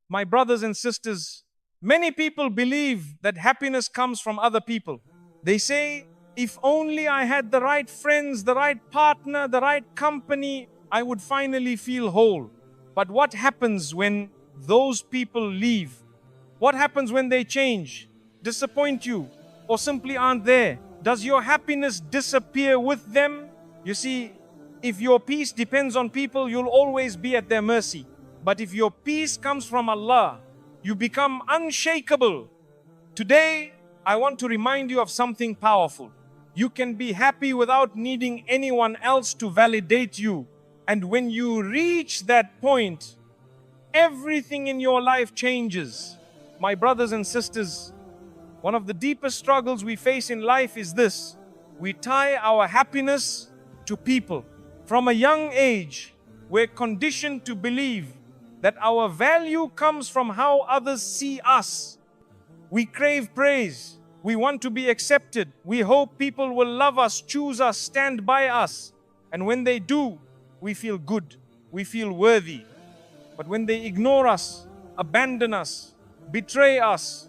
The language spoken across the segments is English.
My brothers and sisters, many people believe that happiness comes from other people. They say, if only I had the right friends, the right partner, the right company, I would finally feel whole. But what happens when those people leave? What happens when they change, disappoint you, or simply aren't there? Does your happiness disappear with them? You see, if your peace depends on people, you'll always be at their mercy. But if your peace comes from Allah, you become unshakable. Today, I want to remind you of something powerful. You can be happy without needing anyone else to validate you. And when you reach that point, everything in your life changes. My brothers and sisters, one of the deepest struggles we face in life is this. We tie our happiness to people. From a young age, we're conditioned to believe that our value comes from how others see us. We crave praise. We want to be accepted. We hope people will love us, choose us, stand by us. And when they do, we feel good. We feel worthy. But when they ignore us, abandon us, betray us,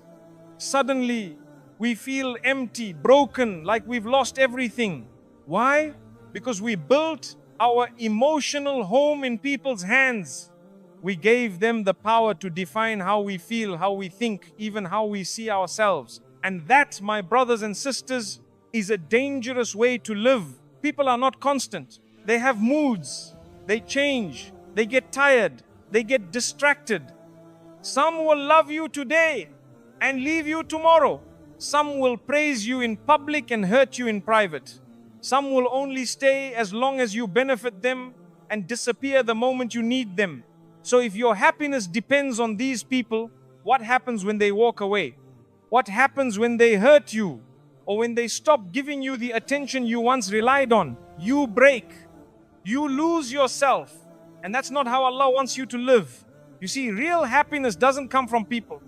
suddenly we feel empty, broken, like we've lost everything. Why? Because we built our emotional home in people's hands. We gave them the power to define how we feel, how we think, even how we see ourselves. And that, my brothers and sisters, is a dangerous way to live. People are not constant. They have moods. They change. They get tired. They get distracted. Some will love you today and leave you tomorrow. Some will praise you in public and hurt you in private. Some will only stay as long as you benefit them and disappear the moment you need them. So if your happiness depends on these people, what happens when they walk away? What happens when they hurt you? Or when they stop giving you the attention you once relied on? You break. You lose yourself. And that's not how Allah wants you to live. You see, real happiness doesn't come from people.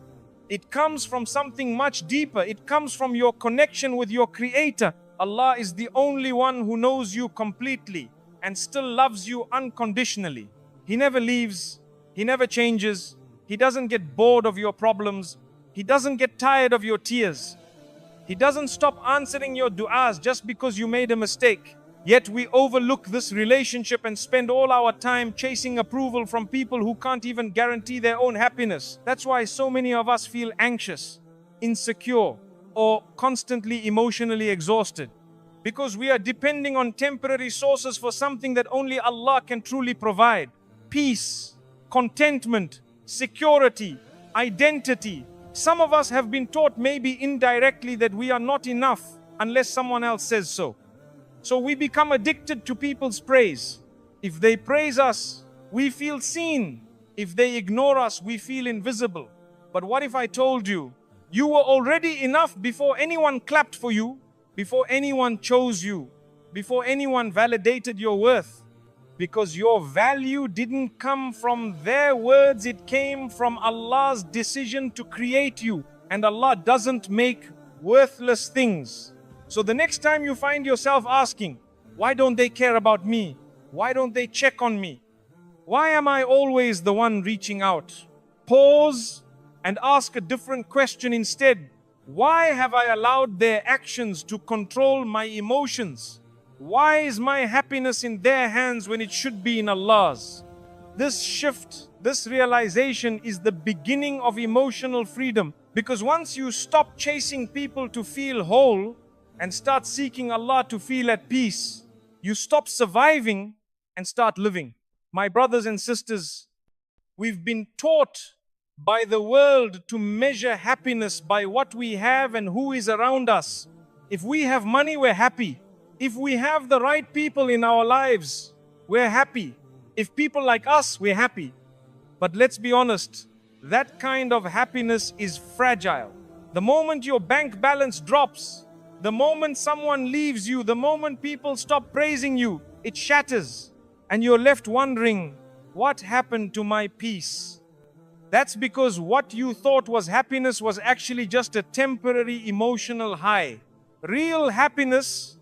It comes from something much deeper. It comes from your connection with your Creator. Allah is the only one who knows you completely and still loves you unconditionally. He never leaves. He never changes. He doesn't get bored of your problems. He doesn't get tired of your tears. He doesn't stop answering your du'as just because you made a mistake. Yet we overlook this relationship and spend all our time chasing approval from people who can't even guarantee their own happiness. That's why so many of us feel anxious, insecure, or constantly emotionally exhausted. Because we are depending on temporary sources for something that only Allah can truly provide. Peace, contentment, security, identity. Some of us have been taught, maybe indirectly, that we are not enough unless someone else says so. So we become addicted to people's praise. If they praise us, we feel seen. If they ignore us, we feel invisible. But what if I told you, you were already enough before anyone clapped for you, before anyone chose you, before anyone validated your worth? Because your value didn't come from their words, it came from Allah's decision to create you. And Allah doesn't make worthless things. So the next time you find yourself asking, why don't they care about me? Why don't they check on me? Why am I always the one reaching out? Pause and ask a different question instead. Why have I allowed their actions to control my emotions? Why is my happiness in their hands when it should be in Allah's? This shift, this realization is the beginning of emotional freedom. Because once you stop chasing people to feel whole and start seeking Allah to feel at peace, you stop surviving and start living. My brothers and sisters, we've been taught by the world to measure happiness by what we have and who is around us. If we have money, we're happy. If we have the right people in our lives, we're happy. If people like us, we're happy. But let's be honest, that kind of happiness is fragile. The moment your bank balance drops, the moment someone leaves you, the moment people stop praising you, it shatters. And you're left wondering, what happened to my peace? That's because what you thought was happiness was actually just a temporary emotional high. Real happiness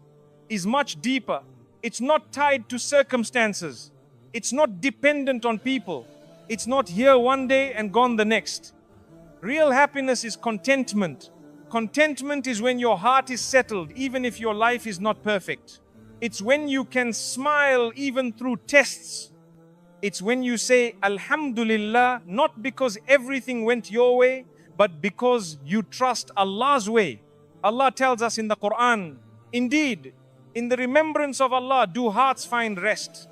is much deeper. It's not tied to circumstances. It's not dependent on people. It's not here one day and gone the next. Real happiness is contentment. Contentment is when your heart is settled, even if your life is not perfect. It's when you can smile even through tests. It's when you say, Alhamdulillah, not because everything went your way, but because you trust Allah's way. Allah tells us in the Quran, indeed, in the remembrance of Allah, do hearts find rest.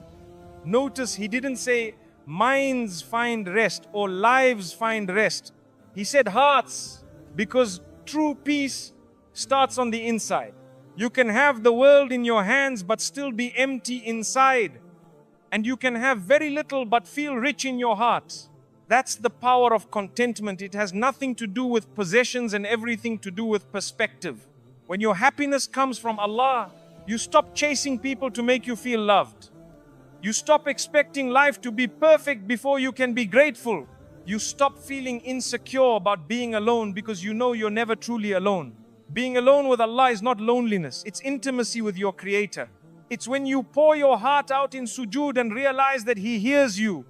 Notice He didn't say, minds find rest or lives find rest. He said hearts, because true peace starts on the inside. You can have the world in your hands but still be empty inside. And you can have very little but feel rich in your heart. That's the power of contentment. It has nothing to do with possessions and everything to do with perspective. When your happiness comes from Allah, you stop chasing people to make you feel loved. You stop expecting life to be perfect before you can be grateful. You stop feeling insecure about being alone because you know you're never truly alone. Being alone with Allah is not loneliness, it's intimacy with your Creator. It's when you pour your heart out in sujood and realize that He hears you.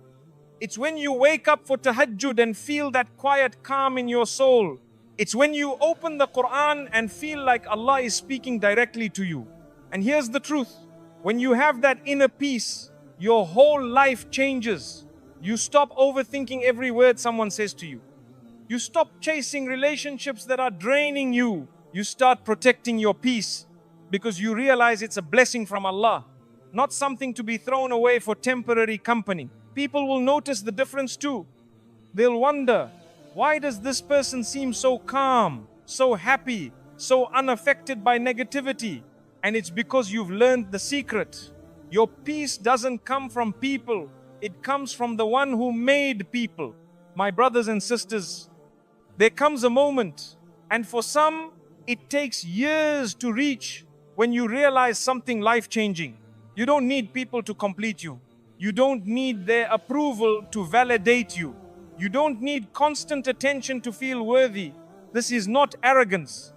It's when you wake up for tahajjud and feel that quiet calm in your soul. It's when you open the Quran and feel like Allah is speaking directly to you. And here's the truth. When you have that inner peace, your whole life changes. You stop overthinking every word someone says to you. You stop chasing relationships that are draining you. You start protecting your peace because you realize it's a blessing from Allah, not something to be thrown away for temporary company. People will notice the difference too. They'll wonder, why does this person seem so calm, so happy, so unaffected by negativity? And it's because you've learned the secret. Your peace doesn't come from people. It comes from the one who made people. My brothers and sisters, there comes a moment, and for some, it takes years to reach when you realize something life-changing. You don't need people to complete you. You don't need their approval to validate you. You don't need constant attention to feel worthy. This is not arrogance.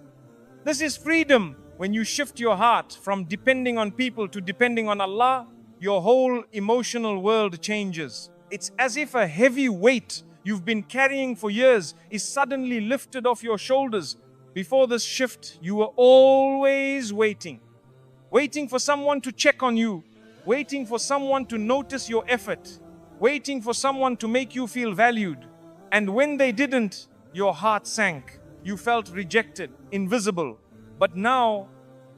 This is freedom. When you shift your heart from depending on people to depending on Allah, your whole emotional world changes. It's as if a heavy weight you've been carrying for years is suddenly lifted off your shoulders. Before this shift, you were always waiting. Waiting for someone to check on you. Waiting for someone to notice your effort. Waiting for someone to make you feel valued. And when they didn't, your heart sank. You felt rejected, invisible. But now,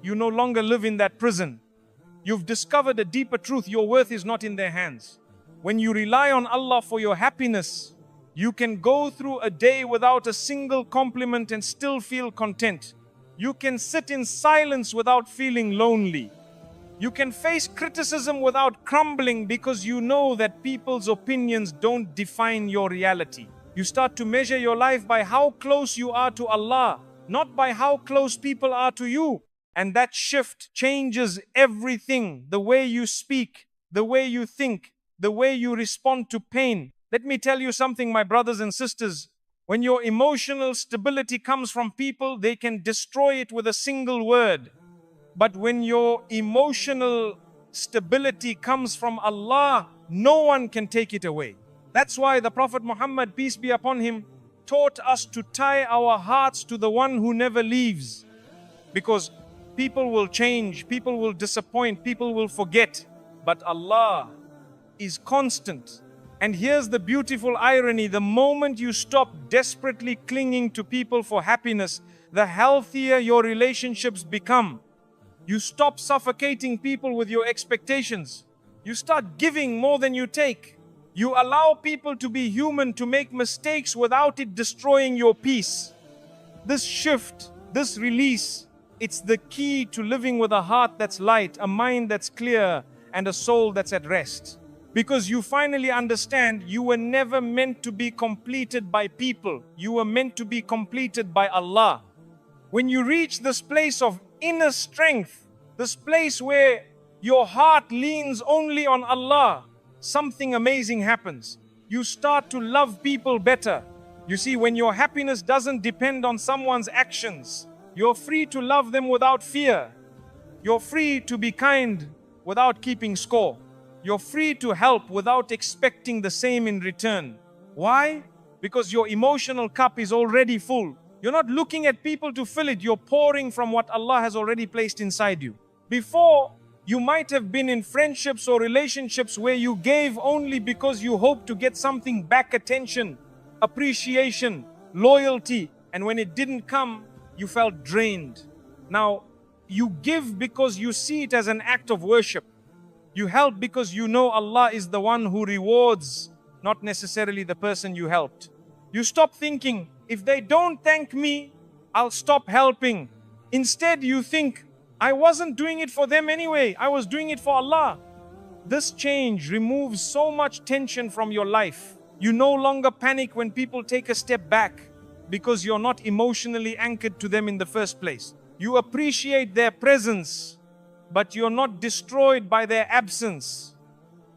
you no longer live in that prison. You've discovered a deeper truth. Your worth is not in their hands. When you rely on Allah for your happiness, you can go through a day without a single compliment and still feel content. You can sit in silence without feeling lonely. You can face criticism without crumbling because you know that people's opinions don't define your reality. You start to measure your life by how close you are to Allah, not by how close people are to you. And that shift changes everything. The way you speak, the way you think, the way you respond to pain. Let me tell you something, my brothers and sisters. When your emotional stability comes from people, they can destroy it with a single word. But when your emotional stability comes from Allah, no one can take it away. That's why the Prophet Muhammad, peace be upon him, taught us to tie our hearts to the one who never leaves. Because people will change, people will disappoint, people will forget. But Allah is constant. And here's the beautiful irony. The moment you stop desperately clinging to people for happiness, the healthier your relationships become. You stop suffocating people with your expectations. You start giving more than you take. You allow people to be human, to make mistakes without it destroying your peace. This shift, this release, it's the key to living with a heart that's light, a mind that's clear, and a soul that's at rest. Because you finally understand you were never meant to be completed by people. You were meant to be completed by Allah. When you reach this place of inner strength, this place where your heart leans only on Allah, something amazing happens. You start to love people better. You see, when your happiness doesn't depend on someone's actions, you're free to love them without fear. You're free to be kind without keeping score. You're free to help without expecting the same in return. Why? Because your emotional cup is already full. You're not looking at people to fill it. You're pouring from what Allah has already placed inside you. Before, you might have been in friendships or relationships where you gave only because you hoped to get something back: attention, appreciation, loyalty. And when it didn't come, you felt drained. Now, you give because you see it as an act of worship. You help because you know Allah is the one who rewards, not necessarily the person you helped. You stop thinking, if they don't thank me, I'll stop helping. Instead, you think, I wasn't doing it for them anyway. I was doing it for Allah. This change removes so much tension from your life. You no longer panic when people take a step back because you're not emotionally anchored to them in the first place. You appreciate their presence, but you're not destroyed by their absence.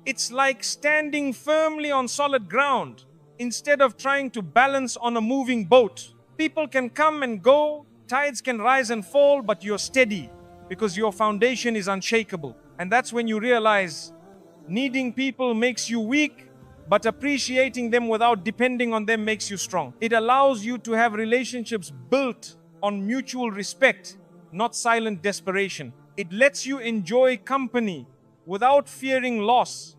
It's like standing firmly on solid ground instead of trying to balance on a moving boat. People can come and go, tides can rise and fall, but you're steady because your foundation is unshakable. And that's when you realize needing people makes you weak, but appreciating them without depending on them makes you strong. It allows you to have relationships built on mutual respect, not silent desperation. It lets you enjoy company without fearing loss.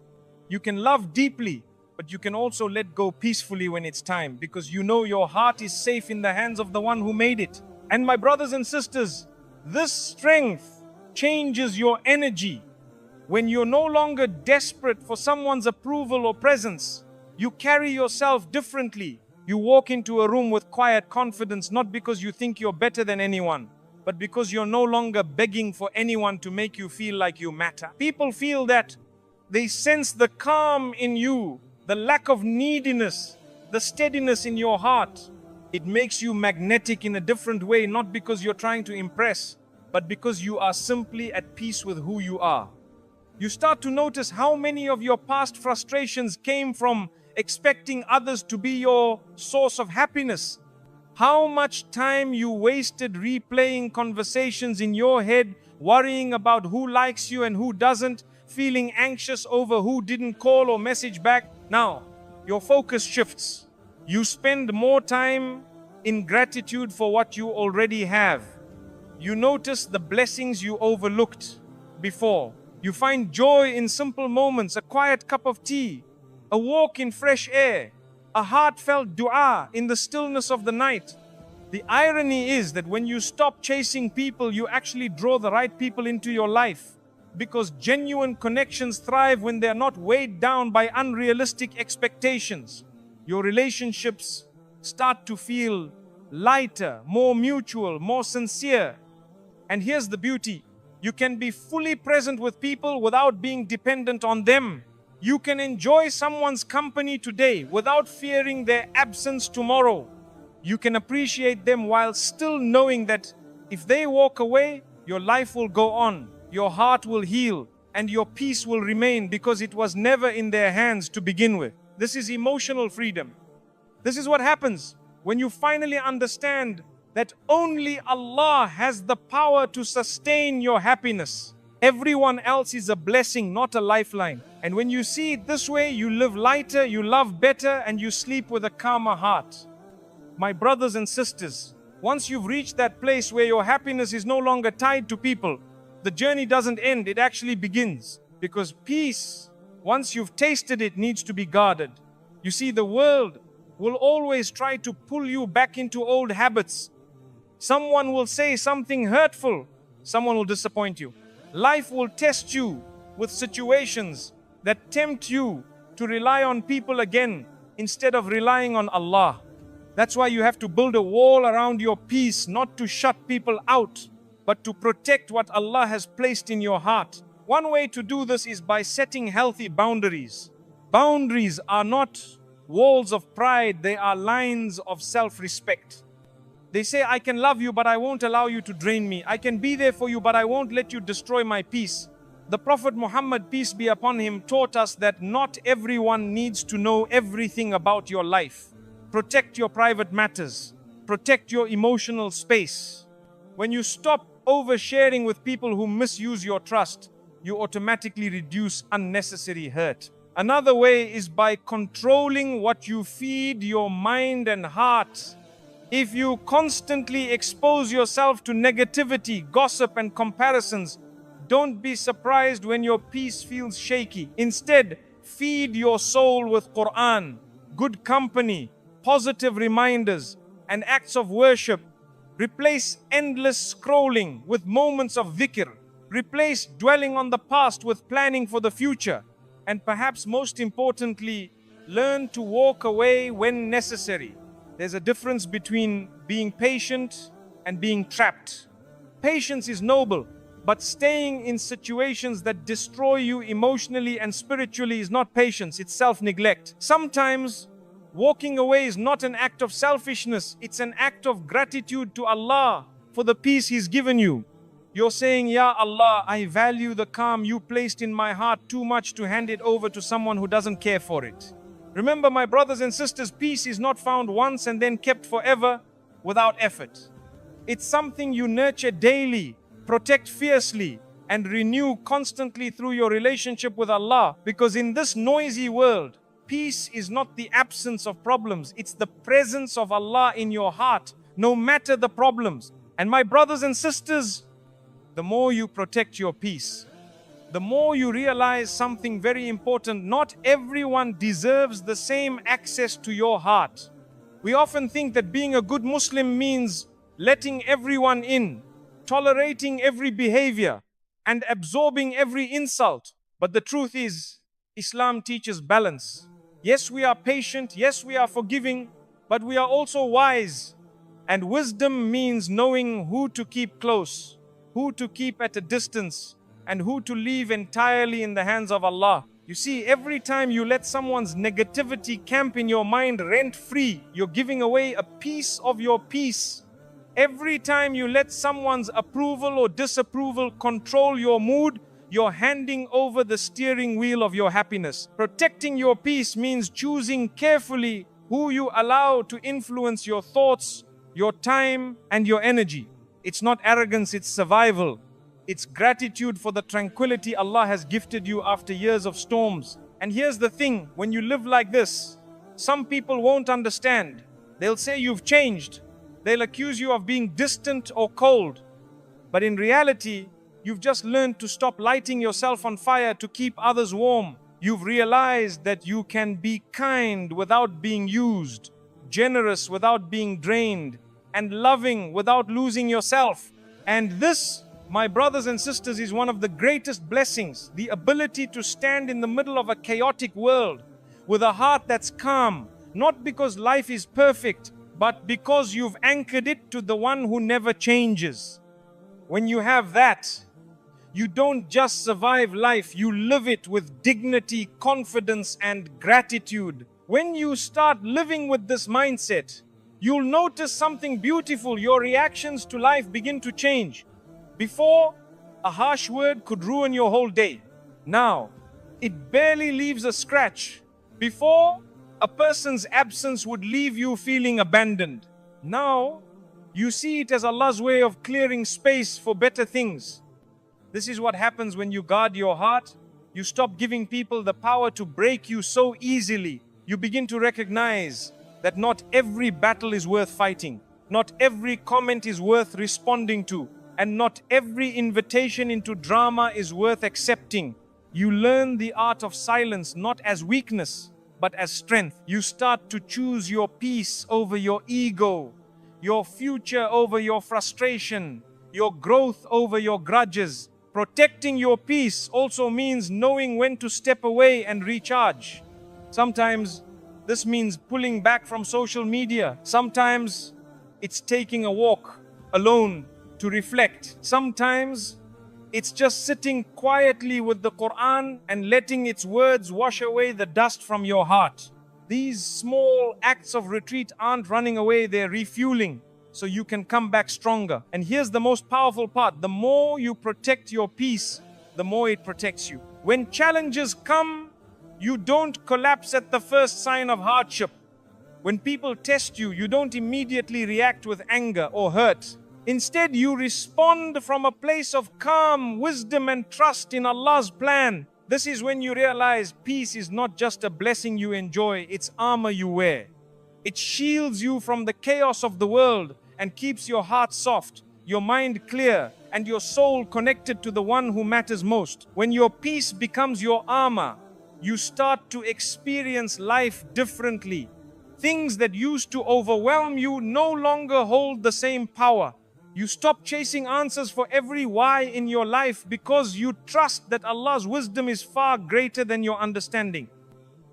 You can love deeply, but you can also let go peacefully when it's time, because you know your heart is safe in the hands of the one who made it. And my brothers and sisters, this strength changes your energy. When you're no longer desperate for someone's approval or presence, you carry yourself differently. You walk into a room with quiet confidence, not because you think you're better than anyone, but because you're no longer begging for anyone to make you feel like you matter. People feel that. They sense the calm in you, the lack of neediness, the steadiness in your heart. It makes you magnetic in a different way, not because you're trying to impress, but because you are simply at peace with who you are. You start to notice how many of your past frustrations came from expecting others to be your source of happiness. How much time you wasted replaying conversations in your head, worrying about who likes you and who doesn't, feeling anxious over who didn't call or message back. Now, your focus shifts. You spend more time in gratitude for what you already have. You notice the blessings you overlooked before. You find joy in simple moments: a quiet cup of tea, a walk in fresh air, a heartfelt dua in the stillness of the night. The irony is that when you stop chasing people, you actually draw the right people into your life, because genuine connections thrive when they're not weighed down by unrealistic expectations. Your relationships start to feel lighter, more mutual, more sincere. And here's the beauty. You can be fully present with people without being dependent on them. You can enjoy someone's company today without fearing their absence tomorrow. You can appreciate them while still knowing that if they walk away, your life will go on, your heart will heal, and your peace will remain, because it was never in their hands to begin with. This is emotional freedom. This is what happens when you finally understand that only Allah has the power to sustain your happiness. Everyone else is a blessing, not a lifeline. And when you see it this way, you live lighter, you love better, and you sleep with a calmer heart. My brothers and sisters, once you've reached that place where your happiness is no longer tied to people, the journey doesn't end, it actually begins. Because peace, once you've tasted it, needs to be guarded. You see, the world will always try to pull you back into old habits. Someone will say something hurtful, someone will disappoint you. Life will test you with situations that tempt you to rely on people again instead of relying on Allah. That's why you have to build a wall around your peace, not to shut people out, but to protect what Allah has placed in your heart. One way to do this is by setting healthy boundaries. Boundaries are not walls of pride, they are lines of self-respect. They say, I can love you, but I won't allow you to drain me. I can be there for you, but I won't let you destroy my peace. The Prophet Muhammad, peace be upon him, taught us that not everyone needs to know everything about your life. Protect your private matters. Protect your emotional space. When you stop oversharing with people who misuse your trust, you automatically reduce unnecessary hurt. Another way is by controlling what you feed your mind and heart. If you constantly expose yourself to negativity, gossip, and comparisons, don't be surprised when your peace feels shaky. Instead, feed your soul with Quran, good company, positive reminders, and acts of worship. Replace endless scrolling with moments of dhikr. Replace dwelling on the past with planning for the future. And perhaps most importantly, learn to walk away when necessary. There's a difference between being patient and being trapped. Patience is noble, but staying in situations that destroy you emotionally and spiritually is not patience, it's self-neglect. Sometimes walking away is not an act of selfishness, it's an act of gratitude to Allah for the peace He's given you. You're saying, Ya Allah, I value the calm you placed in my heart too much to hand it over to someone who doesn't care for it. Remember, my brothers and sisters, peace is not found once and then kept forever without effort. It's something you nurture daily, protect fiercely, and renew constantly through your relationship with Allah. Because in this noisy world, peace is not the absence of problems, it's the presence of Allah in your heart, no matter the problems. And my brothers and sisters, the more you protect your peace, the more you realize something very important. Not everyone deserves the same access to your heart. We often think that being a good Muslim means letting everyone in, tolerating every behavior, and absorbing every insult. But the truth is, Islam teaches balance. Yes, we are patient, yes, we are forgiving, but we are also wise. And wisdom means knowing who to keep close, who to keep at a distance, and who to leave entirely in the hands of Allah. You see, every time you let someone's negativity camp in your mind rent-free, you're giving away a piece of your peace. Every time you let someone's approval or disapproval control your mood, you're handing over the steering wheel of your happiness. Protecting your peace means choosing carefully who you allow to influence your thoughts, your time, and your energy. It's not arrogance, it's survival. It's gratitude for the tranquility Allah has gifted you after years of storms. And here's the thing, when you live like this, some people won't understand. They'll say you've changed. They'll accuse you of being distant or cold. But in reality, you've just learned to stop lighting yourself on fire to keep others warm. You've realized that you can be kind without being used, generous without being drained, and loving without losing yourself. And this, my brothers and sisters, is one of the greatest blessings, the ability to stand in the middle of a chaotic world with a heart that's calm, not because life is perfect, but because you've anchored it to the one who never changes. When you have that, you don't just survive life, you live it with dignity, confidence, and gratitude. When you start living with this mindset, you'll notice something beautiful. Your reactions to life begin to change. Before, a harsh word could ruin your whole day. Now, it barely leaves a scratch. Before, a person's absence would leave you feeling abandoned. Now, you see it as Allah's way of clearing space for better things. This is what happens when you guard your heart. You stop giving people the power to break you so easily. You begin to recognize that not every battle is worth fighting. Not every comment is worth responding to. And not every invitation into drama is worth accepting. You learn the art of silence not as weakness, but as strength. You start to choose your peace over your ego, your future over your frustration, your growth over your grudges. Protecting your peace also means knowing when to step away and recharge. Sometimes this means pulling back from social media. Sometimes it's taking a walk alone to reflect. Sometimes it's just sitting quietly with the Quran and letting its words wash away the dust from your heart. These small acts of retreat aren't running away, they're refueling so you can come back stronger. And here's the most powerful part. The more you protect your peace, the more it protects you. When challenges come, you don't collapse at the first sign of hardship. When people test you, you don't immediately react with anger or hurt. Instead, you respond from a place of calm, wisdom, and trust in Allah's plan. This is when you realize peace is not just a blessing you enjoy, it's armor you wear. It shields you from the chaos of the world and keeps your heart soft, your mind clear, and your soul connected to the one who matters most. When your peace becomes your armor, you start to experience life differently. Things that used to overwhelm you no longer hold the same power. You stop chasing answers for every why in your life because you trust that Allah's wisdom is far greater than your understanding.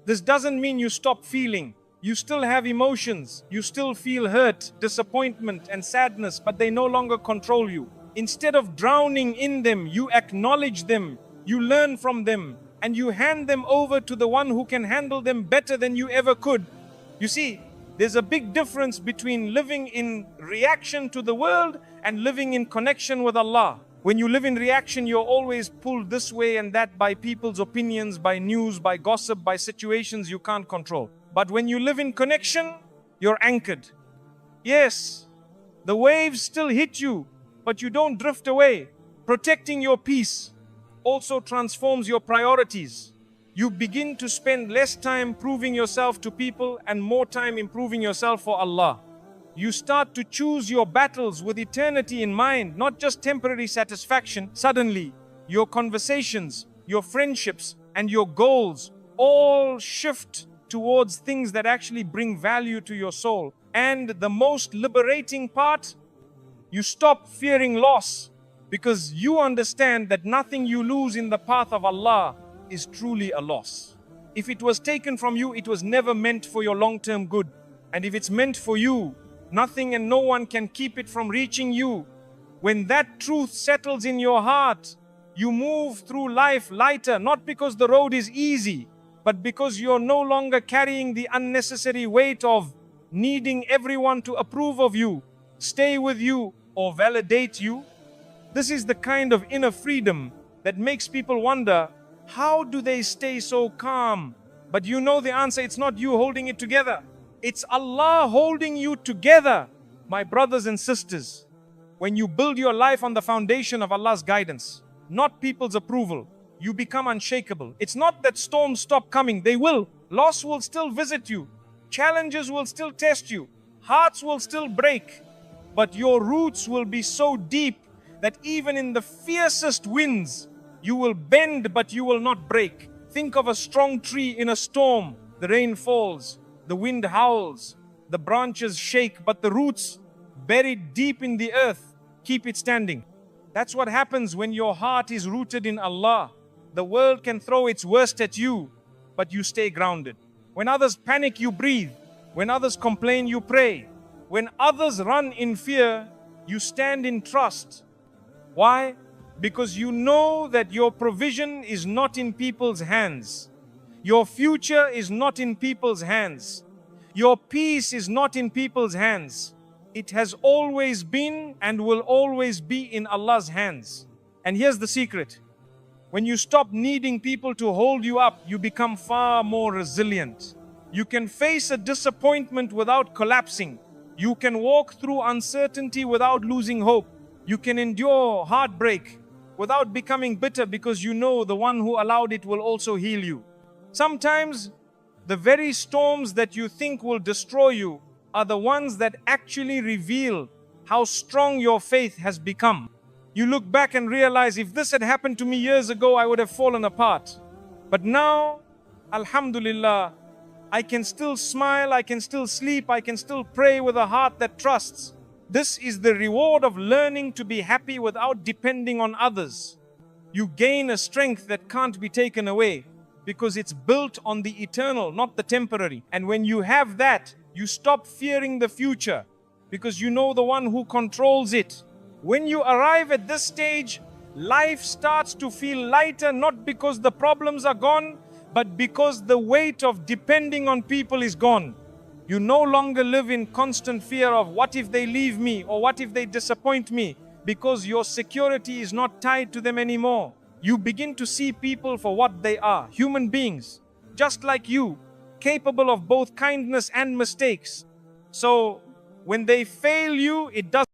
This doesn't mean you stop feeling. You still have emotions. You still feel hurt, disappointment, and sadness, but they no longer control you. Instead of drowning in them, you acknowledge them, you learn from them, and you hand them over to the one who can handle them better than you ever could. You see, there's a big difference between living in reaction to the world and living in connection with Allah. When you live in reaction, you're always pulled this way and that by people's opinions, by news, by gossip, by situations you can't control. But when you live in connection, you're anchored. Yes, the waves still hit you, but you don't drift away. Protecting your peace also transforms your priorities. You begin to spend less time proving yourself to people and more time improving yourself for Allah. You start to choose your battles with eternity in mind, not just temporary satisfaction. Suddenly, your conversations, your friendships, and your goals all shift towards things that actually bring value to your soul. And the most liberating part, you stop fearing loss because you understand that nothing you lose in the path of Allah is truly a loss. If it was taken from you, it was never meant for your long-term good. And if it's meant for you, nothing and no one can keep it from reaching you. When that truth settles in your heart, you move through life lighter, not because the road is easy, but because you're no longer carrying the unnecessary weight of needing everyone to approve of you, stay with you, or validate you. This is the kind of inner freedom that makes people wonder, how do they stay so calm? But you know the answer, it's not you holding it together. It's Allah holding you together. My brothers and sisters, when you build your life on the foundation of Allah's guidance, not people's approval, you become unshakable. It's not that storms stop coming, they will. Loss will still visit you. Challenges will still test you. Hearts will still break. But your roots will be so deep that even in the fiercest winds, you will bend but you will not break. Think of a strong tree in a storm. The rain falls, the wind howls, the branches shake, but the roots, buried deep in the earth, keep it standing. That's what happens when your heart is rooted in Allah. The world can throw its worst at you, but you stay grounded. When others panic, you breathe. When others complain, you pray. When others run in fear, you stand in trust. Why? Because you know that your provision is not in people's hands. Your future is not in people's hands. Your peace is not in people's hands. It has always been and will always be in Allah's hands. And here's the secret. When you stop needing people to hold you up, you become far more resilient. You can face a disappointment without collapsing. You can walk through uncertainty without losing hope. You can endure heartbreak without becoming bitter because you know the one who allowed it will also heal you. Sometimes the very storms that you think will destroy you are the ones that actually reveal how strong your faith has become. You look back and realize, if this had happened to me years ago, I would have fallen apart. But now, Alhamdulillah, I can still smile, I can still sleep, I can still pray with a heart that trusts. This is the reward of learning to be happy without depending on others. You gain a strength that can't be taken away because it's built on the eternal, not the temporary. And when you have that, you stop fearing the future because you know the one who controls it. When you arrive at this stage, life starts to feel lighter, not because the problems are gone, but because the weight of depending on people is gone. You no longer live in constant fear of what if they leave me or what if they disappoint me, because your security is not tied to them anymore. You begin to see people for what they are, human beings, just like you, capable of both kindness and mistakes. So when they fail you, it doesn't